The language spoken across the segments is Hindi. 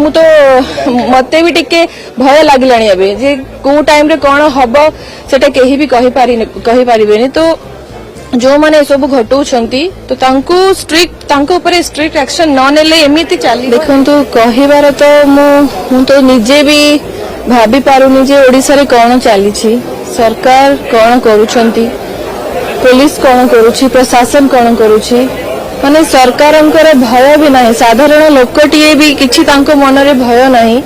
मु तो मते भी टिके भय लागलानी अबे जे को टाइम रे कोन हबो सेटा केही भी कहि पारिबेनी। तो जो माने सब घटौछंती तो तांको स्ट्रिक्ट तांको ऊपर स्ट्रिक्ट एक्शन न नेले एमिति चाली देखंतु कहिबार तो मु तो निजे भी भाबी पारुनी जे ओडिसा रे कोन चाली छी, सरकार कोन करूछंती, पुलिस कोन करूछि, प्रशासन कोन करूछि, माने सरकारंकर भय भी नहीं, साधारण लोकटीए भी किछि तांको मन रे भय नहीं।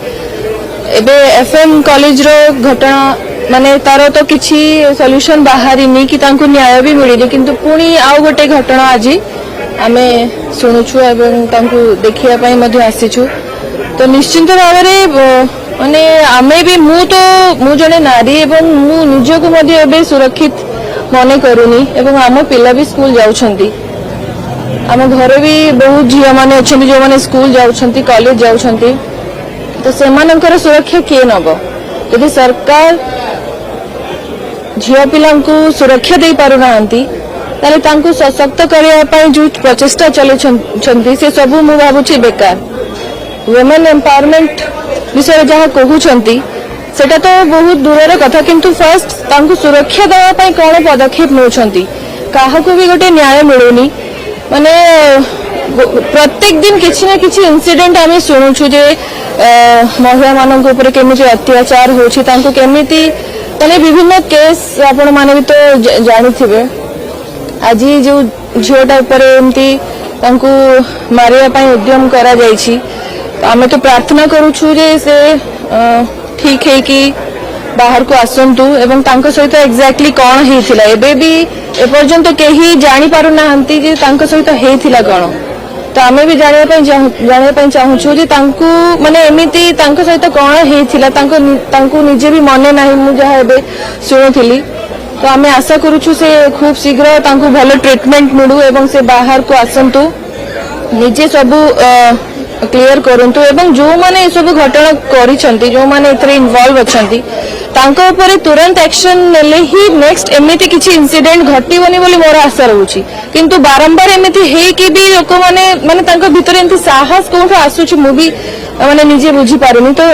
एबे एफएम कॉलेज रो घटना माने तारो तो किछि सॉल्यूशन बाहरी नहीं कि तांको न्याय भी मिली, किंतु पुणी आउ गोटे घटना आज आमे सुनुछु एवं तांको देखिया पई मध्ये आसीछु। तो निश्चिंत भाव रे माने आमे भी मु जने नारी एवं मु निजको मध्ये एबे सुरक्षित मने करूनी एवं आम पिला भी स्कूल जाउछंती। आम घर भी बहुत झिया माने अछंती जो माने स्कूल जाउछंती, कॉलेज जाउछंती। तो सेमानकर सुरक्षा किए नब यदि सरकार झिया पिलांकु सुरक्षा दे पारु नांती ताले तांकु सशक्त करिया पई जो प्रचेष्टा चले छंती से सब मु भाबुची बेकार। वुमेन एम्पावरमेंट विषय जहाँ कहउछंती सेटा तो बहुत दूरर कथा, किंतु फर्स्ट तांकु सुरक्षा देवा पई कोन पदक्षेप नउछंती, काहाकु भी गोटे न्याय मिलुनी। माने प्रत्येक दिन किछि ना किछि इंसिडेंट आमे सुनुछु जे महिला मानक ऊपर केमिति अत्याचार होछि, तांकु केमिति माने विभिन्न केस आपण माने भी तो जानिथिबे। आज जो झियोटा ऊपर एमती तांकु मारिया पई उद्यम करा जायछि, तो आमे तो प्रार्थना करूछु जे से ठीक है कि बाहर को आसंतु एवं तांको सहित एक्जाक्टली कौन हेथिला एबे भी एपर्यंत केही जानि पारु नाहंती जे तांको सहित हेथिला कौन। तो आमे भी जानिया पई चाहूछु जे तांको माने एमिति तांको सहित कौन हेथिला तांको निजे भी मने नाही मु जहा एबे सुनुथिली। तो आमे आशा करूछु से खूब शीघ्र तांको भलो ट्रीटमेंट मिलु एवं से बाहर को आसंतु, निजे सबु क्लियर करंतु एवं जो माने सब घटना करिसंती, जो माने एथरे इन्वॉल्व अछंती तांको ऊपर तुरंत एक्शन नेले ही नेक्स्ट एमिति किछि इंसिडेंट घटिबनी बोली मोर आशा रहउची। किंतु बारंबार एमिति हे कि भी लोक माने तांको भितर एंती साहस कोठो आसुची मु भी माने निजे बुझी पारुनी। तो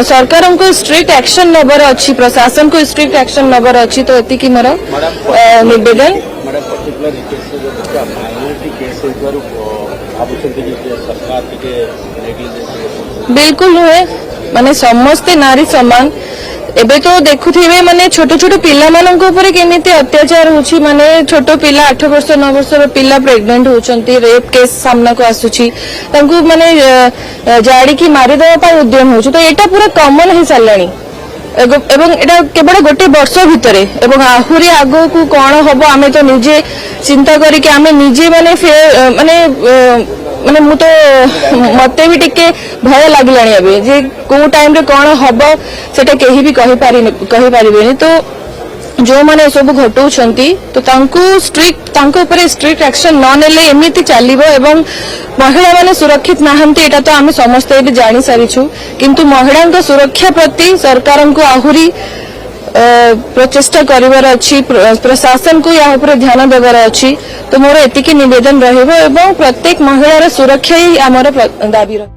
सरकार को स्ट्रिक्ट एक्शन नबर अछि, प्रशासन को स्ट्रिक्ट एक्शन नबर अछि। तो एति कि मोर निवेदन बिल्कुल हुए माने समस्ते नारी समान। एबे तो देखुथिबे माने छोट छोट पिला मानन को ऊपर केमिति अत्याचार होछि, माने छोट पिला 8 वर्ष 9 वर्ष रो पिला प्रेग्नेंट होचंती, रेप केस सामना को आसुछि, तांकु माने जाडी की मारि देबा पय उद्यम होछि। तो एटा पूरा कॉमन हे सालानी एवं एटा केवल गोटे वर्ष भितरे एवं आहुरी आगो को कोन हबो आमे तो निजे चिंता करी कि आमे निजे माने माने मु तो मते भी टिके भय लागलानी अबे जे को टाइम रे कोन हबो सेटा केही भी कहि पारिबेनी। तो जो माने सब घटौछंती तो तांको ऊपर स्ट्रिक्ट एक्शन न नेले एमिति चालिबो एवं महिला माने सुरक्षित नाहंती एटा तो आमे समस्त भी जानि सारिछु। किंतु महिलांक सुरक्षा प्रति सरकारन को आहुरी प्रचेष्टा करिवार अछि, प्रशासन को या ऊपर ध्यान देवार अछि। तो मोर एतिके निवेदन रहइबो एवं प्रत्येक महिलार सुरक्षा ही हमर दाबी रह।